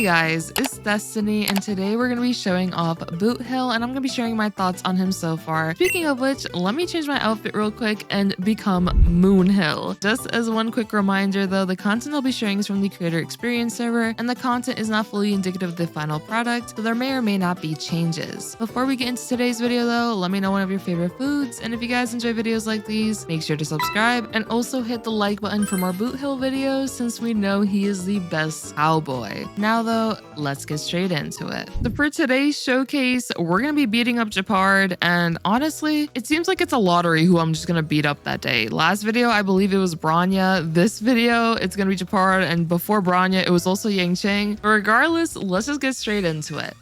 guys, it's Destiny, and today we're going to be showing off Boothill, and I'm going to be sharing my thoughts on him so far. Speaking of which, let me change my outfit real quick and become Moonhill. Just as one quick reminder though, the content I'll be sharing is from the creator experience server, and the content is not fully indicative of the final product, so there may or may not be changes. Before we get into today's video though, let me know one of your favorite foods, and if you guys enjoy videos like these, make sure to subscribe and also hit the like button for more Boothill videos since we know he is the best cowboy. Now though, let's get straight into it. So for today's showcase, we're gonna be beating up Japard, and honestly, it seems like it's a lottery who I'm just gonna beat up that day. Last video, I believe it was Bronya. This video, it's gonna be Japard, and before Bronya, it was also Yang Cheng. But regardless, let's just get straight into it.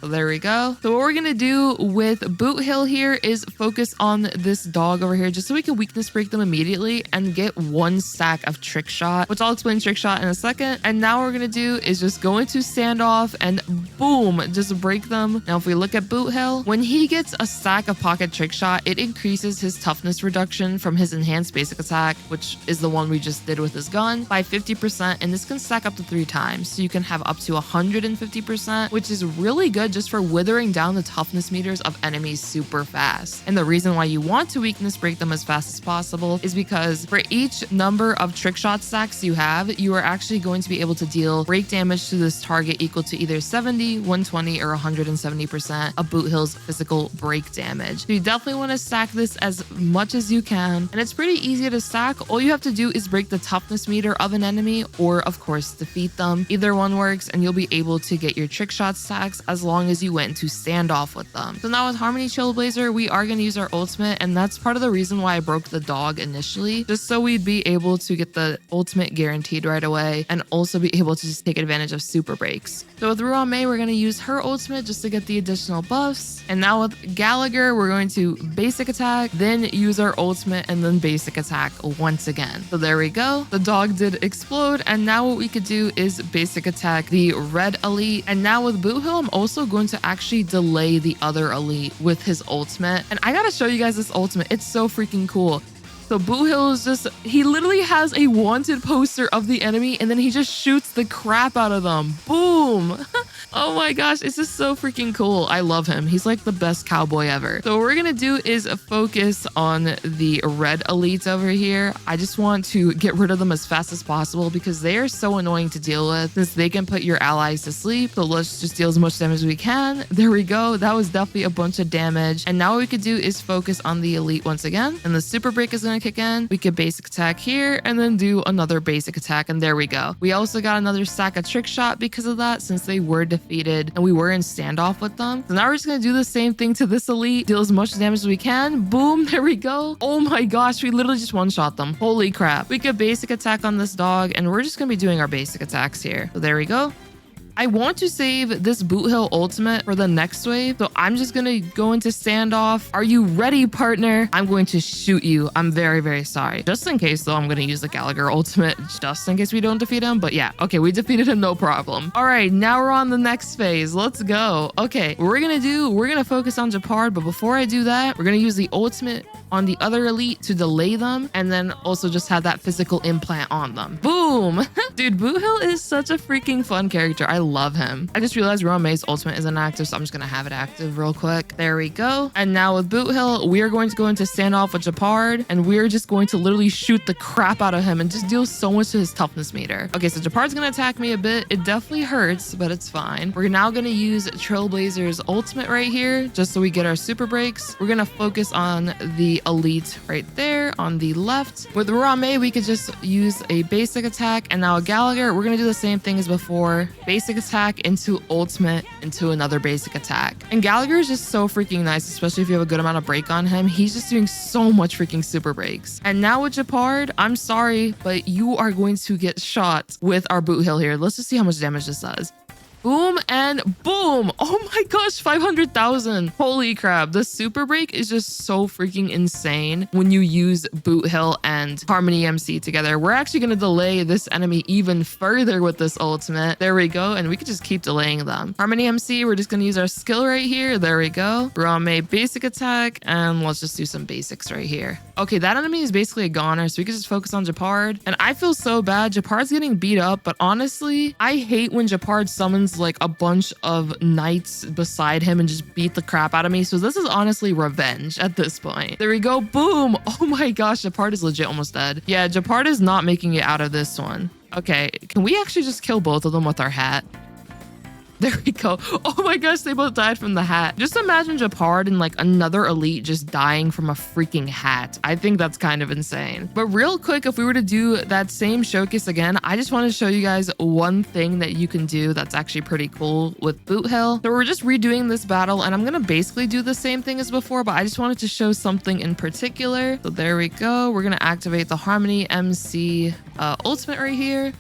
So there we go. So what we're gonna do with Boothill here is focus on this dog over here just so we can weakness break them immediately and get one stack of trick shot, which I'll explain trick shot in a second. And now what we're gonna do is just go into standoff and boom, just break them. Now if we look at Boothill, when he gets a stack of pocket trick shot, it increases his toughness reduction from his enhanced basic attack, which is the one we just did with his gun, by 50%, and this can stack up to 3 times. So you can have up to 150%, which is really good just for withering down the toughness meters of enemies super fast. And the reason why you want to weakness break them as fast as possible is because for each number of trick shot stacks you have, you are actually going to be able to deal break damage to this target equal to either 70, 120, or 170% of Boothill's physical break damage. So you definitely want to stack this as much as you can, and it's pretty easy to stack. All you have to do is break the toughness meter of an enemy, or of course defeat them. Either one works, and you'll be able to get your trick shot stacks as long as you went into standoff with them. So now with Harmony Trailblazer, we are going to use our ultimate, and that's part of the reason why I broke the dog initially, just so we'd be able to get the ultimate guaranteed right away and also be able to just take advantage of super breaks. So with Ruan Mei, we're going to use her ultimate just to get the additional buffs. And now with Gallagher, we're going to basic attack, then use our ultimate, and then basic attack once again. So there we go. The dog did explode, and now what we could do is basic attack the red elite. And now with Boothill, I'm also going to actually delay the other elite with his ultimate. And I gotta show you guys this ultimate. It's so freaking cool. So Boothill is just, he literally has a wanted poster of the enemy, and then he just shoots the crap out of them. Boom. Oh my gosh, it's just so freaking cool. I love him. He's like the best cowboy ever. So what we're gonna do is focus on the red elites over here. I just want to get rid of them as fast as possible because they are so annoying to deal with since they can put your allies to sleep. So let's just deal as much damage as we can. There we go. That was definitely a bunch of damage. And now what we could do is focus on the elite once again. And the super break is gonna kick in. We could basic attack here and then do another basic attack, and there we go. We also got another stack of trick shot because of that, since they were defeated and we were in standoff with them. So now we're just gonna do the same thing to this elite, deal as much damage as we can. Boom, there we go. Oh my gosh, we literally just one-shot them. Holy crap. We could basic attack on this dog, and we're just gonna be doing our basic attacks here. So there we go. I want to save this Boothill ultimate for the next wave, so I'm just gonna go into standoff. Are you ready, partner? I'm going to shoot you. I'm very, very sorry. Just in case though, I'm gonna use the Gallagher ultimate just in case we don't defeat him. But yeah, okay, we defeated him, no problem. All right, now we're on the next phase. Let's go. Okay, what we're gonna focus on Japard, but before I do that, we're gonna use the ultimate on the other elite to delay them, and then also just have that physical implant on them. Boom. Dude, Boothill is such a freaking fun character. I love him. I just realized Ruan Mei's ultimate isn't active, so I'm just gonna have it active real quick. There we go. And now with Boothill, we are going to go into standoff with Japard, and we're just going to literally shoot the crap out of him and just deal so much to his toughness meter. Okay, so Japard's gonna attack me a bit. It definitely hurts, but it's fine. We're now gonna use Trailblazer's ultimate right here, just so we get our super breaks. We're gonna focus on the elite right there on the left. With Ruan Mei, we could just use a basic attack, and now with Gallagher, we're gonna do the same thing as before. Basic attack into ultimate into another basic attack. And Gallagher is just so freaking nice, especially if you have a good amount of break on him. He's just doing so much freaking super breaks. And now with Japard, I'm sorry, but you are going to get shot with our Boothill here. Let's just see how much damage this does. Boom and boom. Oh my gosh, 500,000. Holy crap. The super break is just so freaking insane when you use Boothill and Harmony MC together. We're actually going to delay this enemy even further with this ultimate. There we go. And we could just keep delaying them. Harmony MC, we're just going to use our skill right here. There we go. Ruan Mei basic attack. And let's just do some basics right here. Okay, that enemy is basically a goner, so we can just focus on Japard. And I feel so bad. Japard's getting beat up, but honestly, I hate when Japard summons spawns like a bunch of knights beside him and just beat the crap out of me. So this is honestly revenge at this point. There we go. Boom. Oh my gosh, Japard is legit almost dead. Yeah, Japard is not making it out of this one. Okay, can we actually just kill both of them with our hat? There we go. Oh my gosh, they both died from the hat. Just imagine Japard and like another elite just dying from a freaking hat. I think that's kind of insane. But real quick, if we were to do that same showcase again, I just want to show you guys one thing that you can do that's actually pretty cool with Boothill. So we're just redoing this battle and I'm going to basically do the same thing as before, but I just wanted to show something in particular. So there we go. We're going to activate the Harmony MC ultimate right here.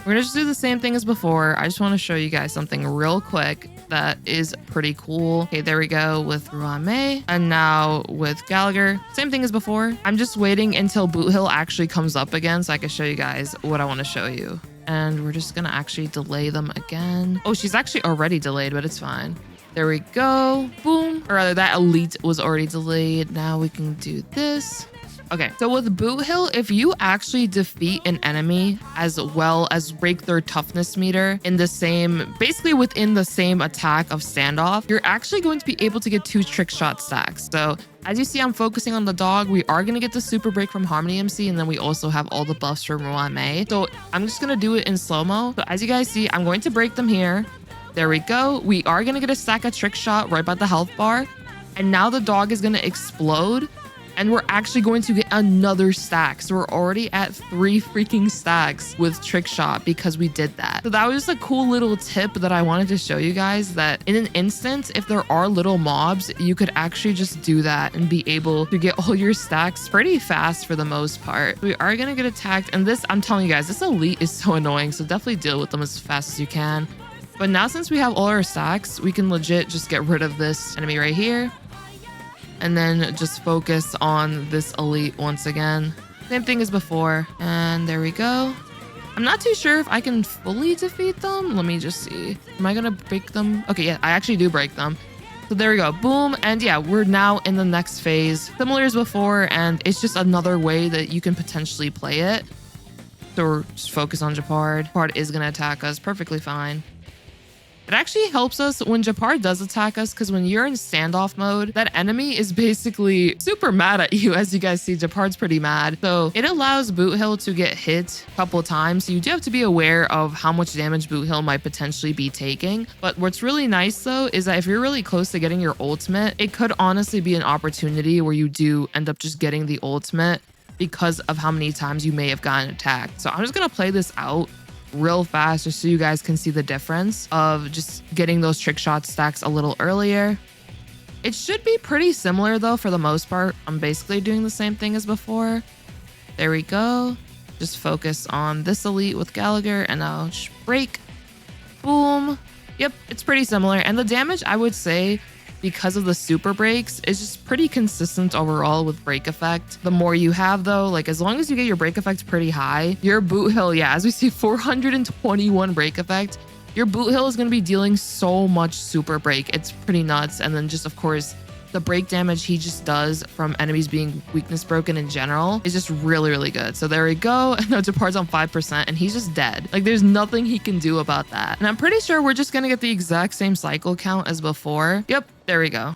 We're gonna just do the same thing as before. I just want to show you guys something real quick that is pretty cool. Okay, there we go with Ruan Mei. And now with Gallagher, same thing as before. I'm just waiting until Boothill actually comes up again so I can show you guys what I want to show you. And we're just gonna actually delay them again. Oh, she's actually already delayed, but it's fine. There we go. Boom. Or rather, that elite was already delayed. Now we can do this. Okay, so with Boothill, if you actually defeat an enemy as well as break their toughness meter in the same, basically within the same attack of standoff, you're actually going to be able to get 2 trick shot stacks. So as you see, I'm focusing on the dog. We are going to get the super break from Harmony MC, and then we also have all the buffs from Ruan Mei. So I'm just going to do it in slow-mo. So as you guys see, I'm going to break them here. There we go. We are going to get a stack of trick shot right by the health bar. And now the dog is going to explode. And we're actually going to get another stack. So we're already at 3 freaking stacks with trick shot because we did that. So that was just a cool little tip that I wanted to show you guys, that in an instant, if there are little mobs, you could actually just do that and be able to get all your stacks pretty fast for the most part. We are going to get attacked. And this, I'm telling you guys, this elite is so annoying. So definitely deal with them as fast as you can. But now since we have all our stacks, we can legit just get rid of this enemy right here. And then just focus on this elite once again. Same thing as before. And there we go. I'm not too sure if I can fully defeat them. Let me just see. Am I gonna break them? Okay, yeah, I actually do break them. So there we go. Boom. And yeah, we're now in the next phase. Similar as before, and it's just another way that you can potentially play it. So we're just focus on Japard. Japard is gonna attack us perfectly fine. It actually helps us when Japard does attack us, because when you're in standoff mode, that enemy is basically super mad at you. As you guys see, Japard's pretty mad. So it allows Boothill to get hit a couple times. So you do have to be aware of how much damage Boothill might potentially be taking. But what's really nice though, is that if you're really close to getting your ultimate, it could honestly be an opportunity where you do end up just getting the ultimate because of how many times you may have gotten attacked. So I'm just going to play this out real fast just so you guys can see the difference of just getting those trick shot stacks a little earlier. It should be pretty similar though for the most part. I'm basically doing the same thing as before. There we go. Just focus on this elite with Gallagher and I'll just break. Boom. Yep, it's pretty similar. And the damage, I would say, because of the super breaks, is just pretty consistent overall with break effect. The more you have though, like as long as you get your break effect pretty high, your Boothill, yeah, as we see 421 break effect, your Boothill is going to be dealing so much super break. It's pretty nuts. And then just of course, the break damage he just does from enemies being weakness broken in general is just really, really good. So there we go. And now Japard's on 5% and he's just dead. Like there's nothing he can do about that. And I'm pretty sure we're just going to get the exact same cycle count as before. Yep, there we go.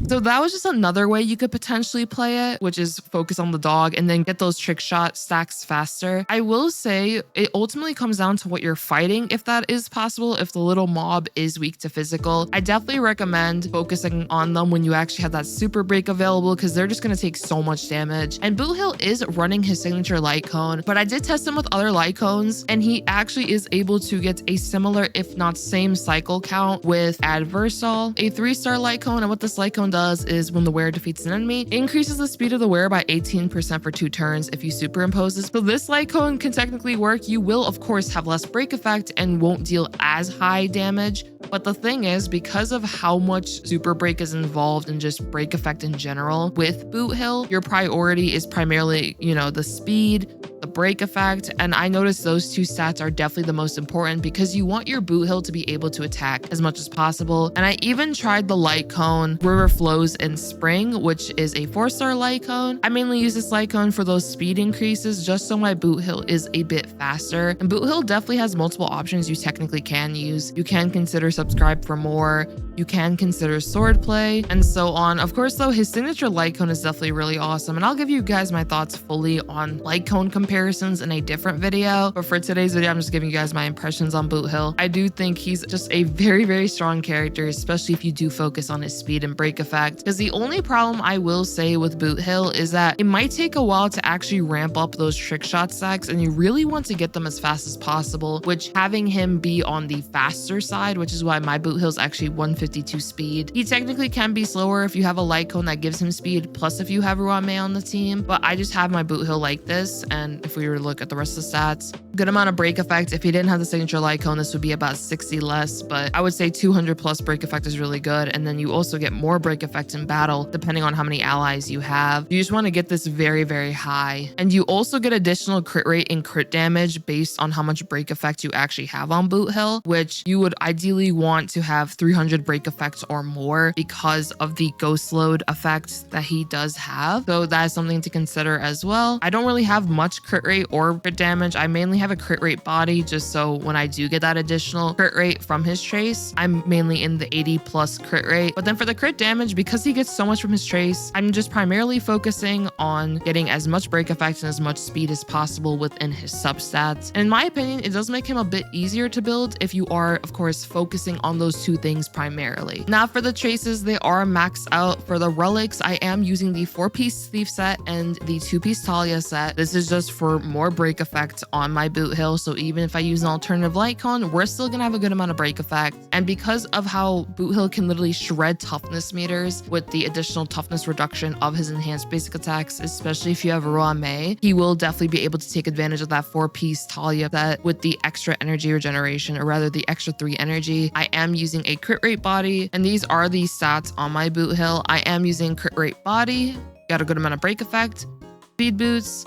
So that was just another way you could potentially play it, which is focus on the dog and then get those trick shot stacks faster. I will say it ultimately comes down to what you're fighting, if that is possible. If the little mob is weak to physical, I definitely recommend focusing on them when you actually have that super break available, because they're just going to take so much damage. And Boothill is running his signature light cone, but I did test him with other light cones and he actually is able to get a similar, if not same cycle count with Adversal, a 3-star light cone. And what this light cone does is when the wearer defeats an enemy, it increases the speed of the wearer by 18% for 2 turns if you superimpose this. So this light cone can technically work. You will of course have less break effect and won't deal as high damage. But the thing is, because of how much super break is involved in just break effect in general with Boothill, your priority is primarily, you know, the speed, the break effect. And I noticed those two stats are definitely the most important because you want your Boothill to be able to attack as much as possible. And I even tried the light cone River Flows in Spring, which is a 4-star light cone. I mainly use this light cone for those speed increases just so my Boothill is a bit faster. And Boothill definitely has multiple options you technically can use. You can consider subscribe for more, you can consider sword play, and so on. Of course though, his signature light cone is definitely really awesome, and I'll give you guys my thoughts fully on light cone comparisons in a different video. But for today's video, I'm just giving you guys my impressions on Boothill. I do think he's just a very strong character, especially if you do focus on his speed and break effect. Because the only problem I will say with Boothill is that it might take a while to actually ramp up those trick shot stacks, and you really want to get them as fast as possible, which having him be on the faster side, which is why my Boothill is actually 152 speed. He technically can be slower if you have a light cone that gives him speed, plus if you have Ruan Mei on the team, but I just have my Boothill like this. And if we were to look at the rest of the stats, good amount of break effect. If he didn't have the signature light cone, this would be about 60 less, but I would say 200 plus break effect is really good. And then you also get more break effect in battle depending on how many allies you have. You just want to get this very high, and you also get additional crit rate and crit damage based on how much break effect you actually have on Boothill, which you would ideally want to have 300 break effects or more because of the ghost load effect that he does have. So that is something to consider as well. I don't really have much crit rate or crit damage. I mainly have a crit rate body, just so when I do get that additional crit rate from his trace, I'm mainly in the 80 plus crit rate. But then for the crit damage, because he gets so much from his trace, I'm just primarily focusing on getting as much break effect and as much speed as possible within his substats. And in my opinion, it does make him a bit easier to build if you are, of course, focusing on those two things primarily. Now for the traces, they are maxed out. For the relics, I am using the 4-piece Thief set and the 2-piece Talia set. This is just for more break effect on my Boothill. So even if I use an alternative light cone, we're still gonna have a good amount of break effect. And because of how Boothill can literally shred toughness meters with the additional toughness reduction of his enhanced basic attacks, especially if you have Ruan Mei, he will definitely be able to take advantage of that 4-piece Talia set with the extra energy regeneration, or rather the extra 3 energy. I am using a crit rate body, and these are the stats on my Boothill. I am using crit rate body, got a good amount of break effect, speed boots.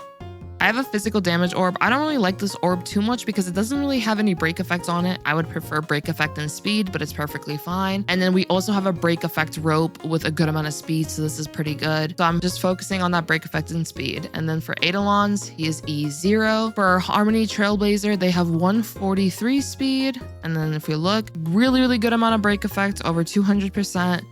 I have a physical damage orb. I don't really like this orb too much because it doesn't really have any break effects on it. I would prefer break effect and speed, but it's perfectly fine. And then we also have a break effect rope with a good amount of speed, so this is pretty good. So I'm just focusing on that break effect and speed. And then for Eidolons, he is E0. For Harmony Trailblazer, they have 143 speed. And then if we look, really good amount of break effect, over 200%.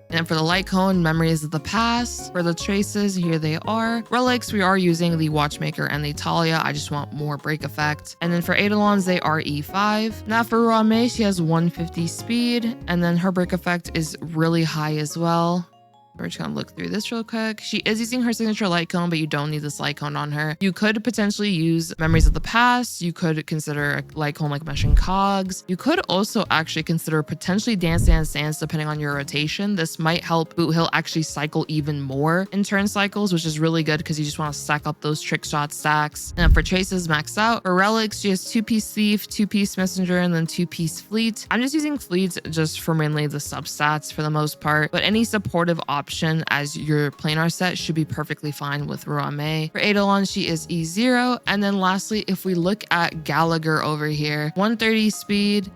And for the light cone, Memories of the Past. For the traces, here they are. Relics, we are using the Watchmaker and the Talia. I just want more break effect. And then for Eidolons, they are E5. Now for Ruan Mei, she has 150 speed, and then her break effect is really high as well. We're just gonna look through this real quick. She is using her signature light cone, but you don't need this light cone on her. You could potentially use Memories of the Past. You could consider a light cone like Meshing Cogs. You could also actually consider potentially Dance Dance Dance depending on your rotation. This might help Boothill actually cycle even more in turn cycles, which is really good because you just want to stack up those trick shot stacks. And for traces, maxed out. For relics, she has 2-piece Thief, 2-piece Messenger, and then 2-piece Fleet. I'm just using Fleet just for mainly the substats for the most part, but any supportive option as your planar set should be perfectly fine with Ruan Mei. For Eidolon, she is E0. And then lastly, if we look at Gallagher over here, 130 speed,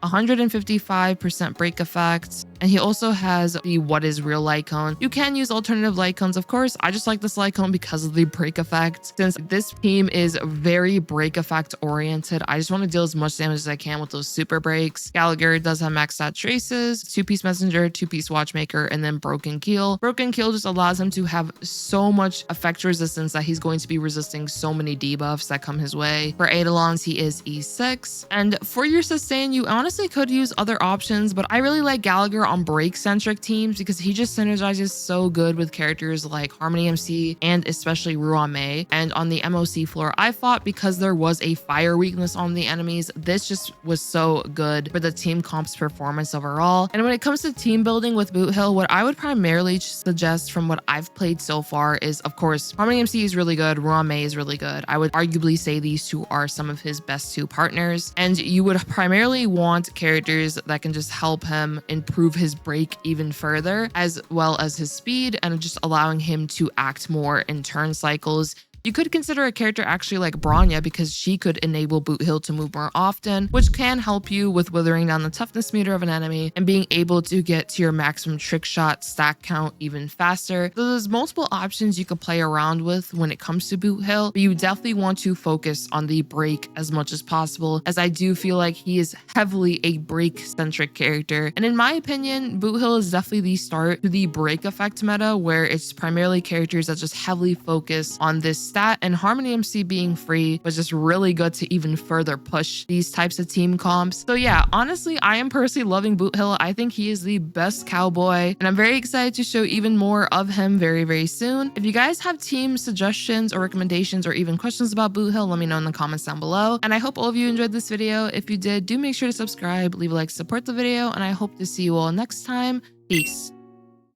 155% break effect, and he also has the What is Real light cone. You can use alternative light cones, of course. I just like this light cone because of the break effect. Since this team is very break effect oriented, I just want to deal as much damage as I can with those super breaks. Gallagher does have maxed out traces, 2-piece Messenger, 2-piece Watchmaker, and then Broken Keel. Broken Keel just allows him to have so much effect resistance that he's going to be resisting so many debuffs that come his way. For Eidolons, he is E6. And for your sustain, you honestly could use other options, but I really like Gallagher on break-centric teams because he just synergizes so good with characters like Harmony MC and especially Ruan Mei. And on the MOC floor, I fought because there was a fire weakness on the enemies. This just was so good for the team comp's performance overall. And when it comes to team building with Boothill, what I would primarily suggest from what I've played so far is, of course, Harmony MC is really good, Ruan Mei is really good. I would arguably say these two are some of his best 2 partners. And you would primarily want characters that can just help him improve his break even further, as well as his speed, and just allowing him to act more in turn cycles. You could consider a character actually like Bronya because she could enable Boothill to move more often, which can help you with withering down the toughness meter of an enemy and being able to get to your maximum trick shot stack count even faster. So there's multiple options you could play around with when it comes to Boothill, but you definitely want to focus on the break as much as possible, as I do feel like he is heavily a break-centric character. And in my opinion, Boothill is definitely the start to the break effect meta, where it's primarily characters that just heavily focus on this stat, and Harmony MC being free was just really good to even further push these types of team comps. So yeah, honestly, I am personally loving Boothill. I think he is the best cowboy, and I'm very excited to show even more of him very soon. If you guys have team suggestions or recommendations or even questions about Boothill, let me know in the comments down below. And I hope all of you enjoyed this video. If you did, do make sure to subscribe, leave a like, support the video, and I hope to see you all next time. Peace.